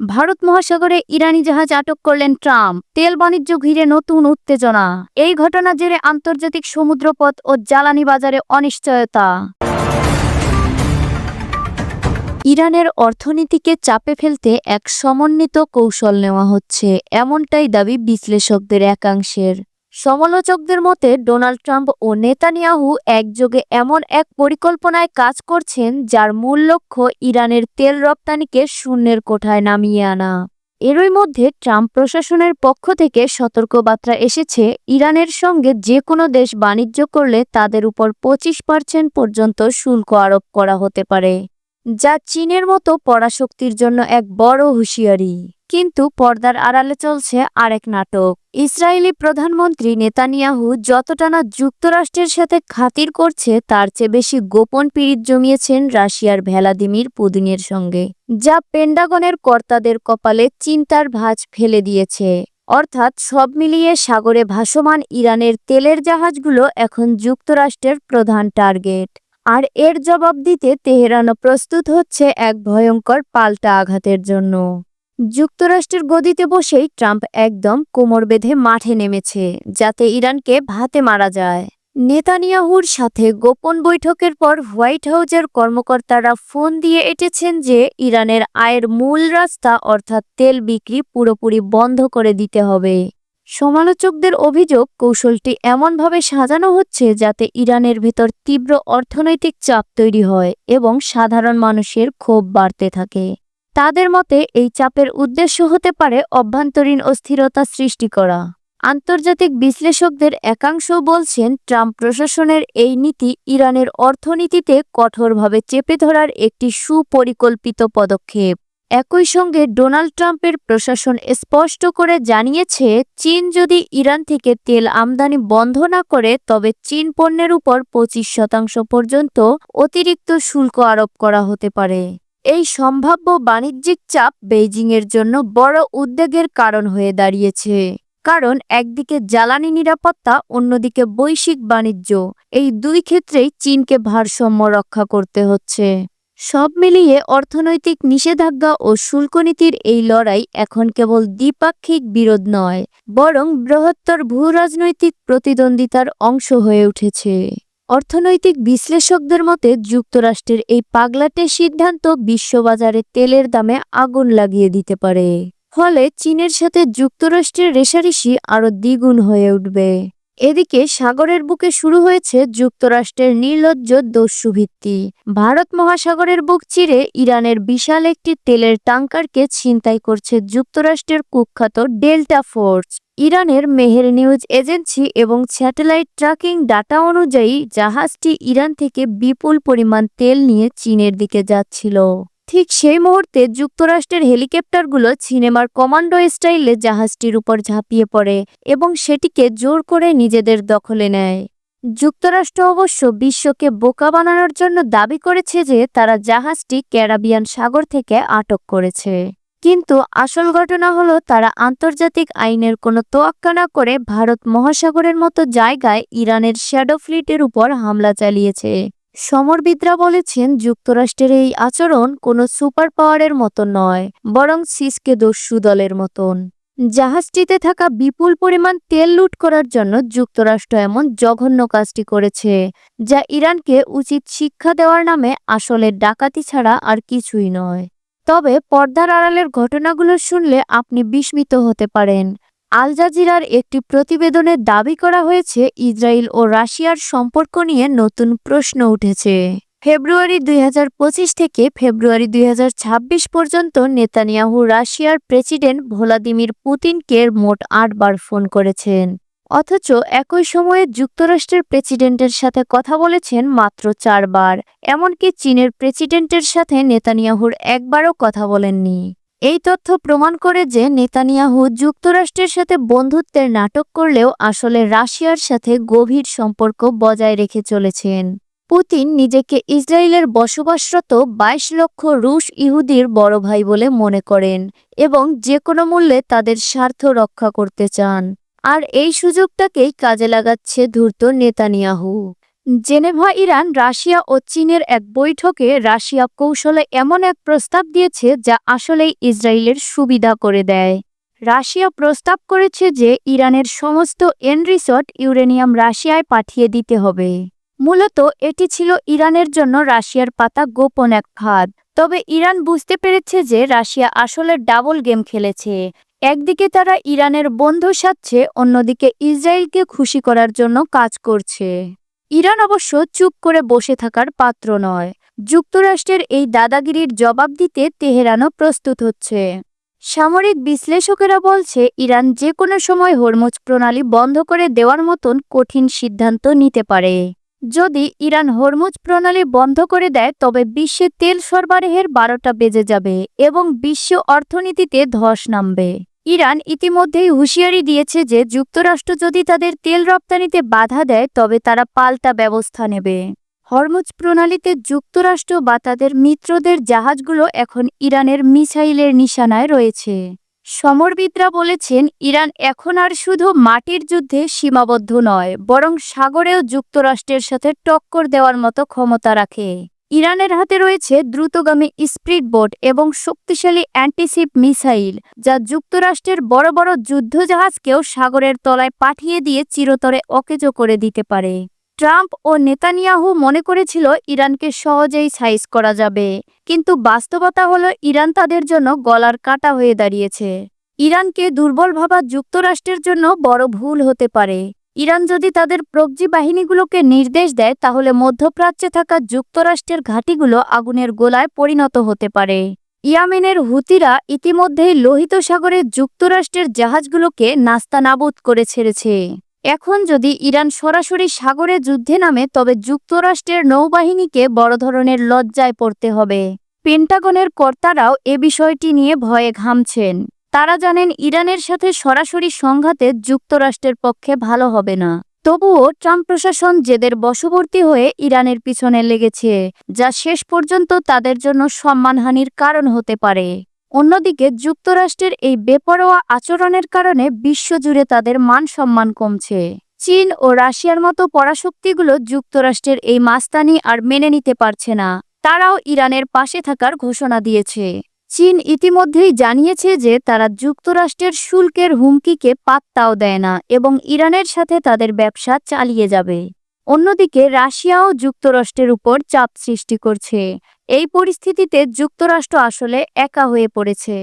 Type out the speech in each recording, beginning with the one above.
ভারত মহাসাগরে ইরানি জাহাজ আটক করলেন ট্রাম্প। তেল বাণিজ্য ঘিরে নতুন উত্তেজনা। এই ঘটনা জেরে আন্তর্জাতিক সমুদ্রপথ ও জ্বালানি বাজারে অনিশ্চয়তা। ইরানের অর্থনীতিকে চাপে ফেলতে এক সমন্বিত কৌশল নেওয়া হচ্ছে, এমনটাই দাবি বিশ্লেষকদের একাংশের। সমালোচকদের মতে ডোনাল্ড ট্রাম্প ও নেতানিয়াহু একযোগে এমন এক পরিকল্পনায় কাজ করছেন যার মূল লক্ষ্য ইরানের তেল রপ্তানিকে শূন্যের কোঠায় নামিয়ে আনা। এরই মধ্যে ট্রাম্প প্রশাসনের পক্ষ থেকে সতর্কবার্তা এসেছে, ইরানের সঙ্গে যে কোনো দেশ বাণিজ্য করলে তাদের উপর 25% পর্যন্ত শুল্ক আরোপ করা হতে পারে, যা চীনের মতো পরাশক্তির জন্য এক বড় হুঁশিয়ারি। কিন্তু পর্দার আড়ালে চলছে আরেক নাটক। ইসরায়েলি প্রধানমন্ত্রী নেতানিয়াহু যতটা না যুক্তরাষ্ট্রের সাথে খাতির করছে, তার চেয়ে বেশি গোপন পীড়িত জমিয়েছেন রাশিয়ার ভ্লাদিমির পুতিনের সঙ্গে, যা পেন্টাগনের কর্তাদের কপালে চিন্তার ভাঁজ ফেলে দিয়েছে। অর্থাৎ সব মিলিয়ে সাগরে ভাসমান ইরানের তেলের জাহাজগুলো এখন যুক্তরাষ্ট্রের প্রধান টার্গেট। আর এর জবাব দিতে তেহরানও প্রস্তুত হচ্ছে এক ভয়ঙ্কর পাল্টা আঘাতের জন্য। যুক্তরাষ্ট্রের গদিতে বসেই ট্রাম্প একদম কোমর বেঁধে মাঠে নেমেছে, যাতে ইরানকে ভাতে মারা যায়। নেতানিয়াহুর সাথে গোপন বৈঠকের পর হোয়াইট হাউজের কর্মকর্তারা ফোন দিয়ে এঁটেছেন যে ইরানের আয়ের মূল রাস্তা অর্থাৎ তেল বিক্রি পুরোপুরি বন্ধ করে দিতে হবে। সমালোচকদের অভিযোগ, কৌশলটি এমনভাবে সাজানো হচ্ছে যাতে ইরানের ভেতর তীব্র অর্থনৈতিক চাপ তৈরি হয় এবং সাধারণ মানুষের ক্ষোভ বাড়তে থাকে। তাদের মতে এই চাপের উদ্দেশ্য হতে পারে অভ্যন্তরীণ অস্থিরতা সৃষ্টি করা। আন্তর্জাতিক বিশ্লেষকদের একাংশ বলছেন, ট্রাম্প প্রশাসনের এই নীতি ইরানের অর্থনীতিতে কঠোরভাবে চেপে ধরার একটি সুপরিকল্পিত পদক্ষেপ। একই সঙ্গে ডোনাল্ড ট্রাম্পের প্রশাসন স্পষ্ট করে জানিয়েছে, চীন যদি ইরান থেকে তেল আমদানি বন্ধ না করে তবে চীন পণ্যের উপর 25% পর্যন্ত অতিরিক্ত শুল্ক আরোপ করা হতে পারে। এই সম্ভাব্য বাণিজ্যিক চাপ বেইজিংয়ের জন্য বড় উদ্বেগের কারণ হয়ে দাঁড়িয়েছে, কারণ একদিকে জ্বালানি নিরাপত্তা, অন্যদিকে বৈশ্বিক বাণিজ্য, এই দুই ক্ষেত্রেই চীনকে ভারসাম্য রক্ষা করতে হচ্ছে। সব মিলিয়ে অর্থনৈতিক নিষেধাজ্ঞা ও শুল্কনীতির এই লড়াই এখন কেবল দ্বিপাক্ষিক বিরোধ নয়, বরং বৃহত্তর ভূরাজনৈতিক প্রতিদ্বন্দ্বিতার অংশ হয়ে উঠেছে। অর্থনৈতিক বিশ্লেষকদের মতে যুক্তরাষ্ট্রের এই পাগলাটে সিদ্ধান্ত বিশ্ববাজারে তেলের দামে আগুন লাগিয়ে দিতে পারে। ফলে চীনের সাথে যুক্তরাষ্ট্রের রেষারেষি আরও দ্বিগুণ হয়ে উঠবে। এদিকে সাগরের বুকে শুরু হয়েছে যুক্তরাষ্ট্রের নির্লজ্জ দস্যুভিত্তি। ভারত মহাসাগরের বুক চিরে ইরানের বিশাল একটি তেলের ট্যাঙ্কারকে ছিনতাই করছে যুক্তরাষ্ট্রের কুখ্যাত ডেল্টা ফোর্স। ইরানের মেহের নিউজ এজেন্সি এবং স্যাটেলাইট ট্র্যাকিং ডাটা অনুযায়ী জাহাজটি ইরান থেকে বিপুল পরিমাণ তেল নিয়ে চীনের দিকে যাচ্ছিল। ঠিক সেই মুহূর্তে যুক্তরাষ্ট্রের হেলিকপ্টারগুলো সিনেমার কমান্ডো স্টাইলে জাহাজটির উপর ঝাঁপিয়ে পড়ে এবং সেটিকে জোর করে নিজেদের দখলে নেয়। যুক্তরাষ্ট্র অবশ্য বিশ্বকে বোকা বানানোর জন্য দাবি করেছে যে তারা জাহাজটি ক্যারিবিয়ান সাগর থেকে আটক করেছে। কিন্তু আসল ঘটনা হলো, তারা আন্তর্জাতিক আইনের কোনো তোয়াক্কা না করে ভারত মহাসাগরের মতো জায়গায় ইরানের শ্যাডো ফ্লিটের উপর হামলা চালিয়েছে। সমরবিদরা বলেছেন, যুক্তরাষ্ট্রের এই আচরণ কোনো সুপার পাওয়ারের মতো নয়, বরং সিসকে দস্যু দলের মতন। জাহাজটিতে থাকা বিপুল পরিমাণ তেল লুট করার জন্য যুক্তরাষ্ট্র এমন জঘন্য কাজটি করেছে, যা ইরানকে উচিত শিক্ষা দেওয়ার নামে আসলে ডাকাতি ছাড়া আর কিছুই নয়। তবে পর্দার আড়ালের ঘটনাগুলো শুনলে আপনি বিস্মিত হতে পারেন। আল জাজিরার একটি প্রতিবেদনে দাবি করা হয়েছে, ইসরায়েল ও রাশিয়ার সম্পর্ক নিয়ে নতুন প্রশ্ন উঠেছে। ফেব্রুয়ারি 2025 থেকে ফেব্রুয়ারি 2026 পর্যন্ত নেতানিয়াহু রাশিয়ার প্রেসিডেন্ট ভ্লাদিমির পুতিনকে মোট 8 বার ফোন করেছেন, অথচ একই সময়ে যুক্তরাষ্ট্রের প্রেসিডেন্টের সাথে কথা বলেছেন মাত্র 4 বার। এমনকি চীনের প্রেসিডেন্টের সাথে নেতানিয়াহুর একবারও কথা বলেননি। এই তথ্য প্রমাণ করে যে নেতানিয়াহু যুক্তরাষ্ট্রের সাথে বন্ধুত্বের নাটক করলেও আসলে রাশিয়ার সাথে গভীর সম্পর্ক বজায় রেখে চলেছেন। পুতিন নিজেকে ইসরায়েলের বসবাসরত 22 লক্ষ রুশ ইহুদির বড় ভাই বলে মনে করেন এবং যে কোনো মূল্যে তাদের স্বার্থ রক্ষা করতে চান। আর এই সুযোগটাকেই কাজে লাগাচ্ছে ধূর্ত নেতানিয়াহু। জেনেভা ইরান রাশিয়া ও চীনের এক বৈঠকে রাশিয়া কৌশলে এমন এক প্রস্তাব দিয়েছে যা আসলেই ইসরায়েলের সুবিধা করে দেয়। রাশিয়া প্রস্তাব করেছে যে ইরানের সমস্ত এনরিসট ইউরেনিয়াম রাশিয়ায় পাঠিয়ে দিতে হবে। মূলত এটি ছিল ইরানের জন্য রাশিয়ার পাতা গোপন এক ফাঁদ। তবে ইরান বুঝতে পেরেছে যে রাশিয়া আসলে ডাবল গেম খেলেছে। একদিকে তারা ইরানের বন্ধু সাধছে, অন্যদিকে ইসরায়েলকে খুশি করার জন্য কাজ করছে। ইরান অবশ্য চুপ করে বসে থাকার পাত্র নয়। যুক্তরাষ্ট্রের এই দাদাগিরির জবাব দিতে তেহরানও প্রস্তুত হচ্ছে। সামরিক বিশ্লেষকেরা বলছে ইরান যে কোনো সময় হরমুজ প্রণালী বন্ধ করে দেওয়ার মতন কঠিন সিদ্ধান্ত নিতে পারে। যদি ইরান হরমুজ প্রণালী বন্ধ করে দেয় তবে বিশ্বে তেল সরবরাহের 12টা বেজে যাবে এবং বিশ্ব অর্থনীতিতে ধস নামবে। ইরান ইতিমধ্যেই হুঁশিয়ারি দিয়েছে যে যুক্তরাষ্ট্র যদি তাদের তেল রপ্তানিতে বাধা দেয় তবে তারা পাল্টা ব্যবস্থা নেবে। হরমুজ প্রণালীতে যুক্তরাষ্ট্র বা তাদের মিত্রদের জাহাজগুলো এখন ইরানের মিসাইলের নিশানায় রয়েছে। সমরবিদরা বলেছেন ইরান এখন আর শুধু মাটির যুদ্ধে সীমাবদ্ধ নয়, বরং সাগরেও যুক্তরাষ্ট্রের সাথে টক্কর দেওয়ার মতো ক্ষমতা রাখে। ইরানের হাতে রয়েছে দ্রুতগামী স্পিডবোট এবং শক্তিশালী অ্যান্টিশিপ মিসাইল, যা যুক্তরাষ্ট্রের বড় বড় যুদ্ধজাহাজকেও সাগরের তলায় পাঠিয়ে দিয়ে চিরতরে অকেজো করে দিতে পারে। ট্রাম্প ও নেতানিয়াহু মনে করেছিল ইরানকে সহজেই সাইজ করা যাবে, কিন্তু বাস্তবতা হলো ইরান তাদের জন্য গলার কাঁটা হয়ে দাঁড়িয়েছে। ইরানকে দুর্বল ভাবা যুক্তরাষ্ট্রের জন্য বড় ভুল হতে পারে। ইরান যদি তাদের প্রক্সি বাহিনীগুলোকে নির্দেশ দেয় তাহলে মধ্যপ্রাচ্যে থাকা যুক্তরাষ্ট্রের ঘাঁটিগুলো আগুনের গোলায় পরিণত হতে পারে। ইয়েমেনের হুতিরা ইতিমধ্যেই লোহিত সাগরে যুক্তরাষ্ট্রের জাহাজগুলোকে নাস্তানাবুদ করে ছেড়েছে। এখন যদি ইরান সরাসরি সাগরে যুদ্ধে নামে তবে যুক্তরাষ্ট্রের নৌবাহিনীকে বড় ধরনের লজ্জায় পড়তে হবে। পেন্টাগনের কর্তারাও এ বিষয়টি নিয়ে ভয়ে ঘামছেন। তারা জানেন ইরানের সাথে সরাসরি সংঘাতে যুক্তরাষ্ট্রের পক্ষে ভালো হবে না। তবুও ট্রাম্প প্রশাসন জেদের বশবর্তী হয়ে ইরানের পিছনে লেগেছে, যা শেষ পর্যন্ত তাদের জন্য সম্মানহানির কারণ হতে পারে। অন্যদিকে যুক্তরাষ্ট্রের এই বেপরোয়া আচরণের কারণে বিশ্বজুড়ে তাদের মান সম্মান কমছে। চীন ও রাশিয়ার মতো পরাশক্তিগুলো যুক্তরাষ্ট্রের এই মাস্তানি আর মেনে নিতে পারছে না। তারাও ইরানের পাশে থাকার ঘোষণা দিয়েছে। চীন ইতিমধ্যেই জানিয়েছে যে তারা যুক্তরাষ্ট্রের শুল্কের হুমকিকে পাত্তাও দেয় না এবং ইরানের সাথে তাদের ব্যবসা চালিয়ে যাবে। অন্যদিকে রাশিয়াও যুক্তরাষ্ট্রের উপর চাপ সৃষ্টি করছে। এই পরিস্থিতিতে যুক্তরাষ্ট্র আসলে একা হয়ে পড়েছে।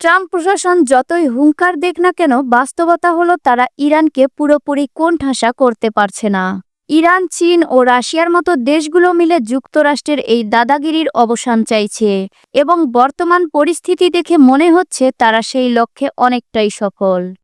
ট্রাম্প প্রশাসন যতই হুঙ্কার দেখ না কেন, বাস্তবতা হলো তারা ইরানকে পুরোপুরি কোণঠাসা করতে পারছে না। ইরান, চীন ও রাশিয়ার মতো দেশগুলো মিলে যুক্তরাষ্ট্রের এই দাদাগিরির অবসান চাইছে এবং বর্তমান পরিস্থিতি দেখে মনে হচ্ছে তারা সেই লক্ষ্যে অনেকটাই সফল।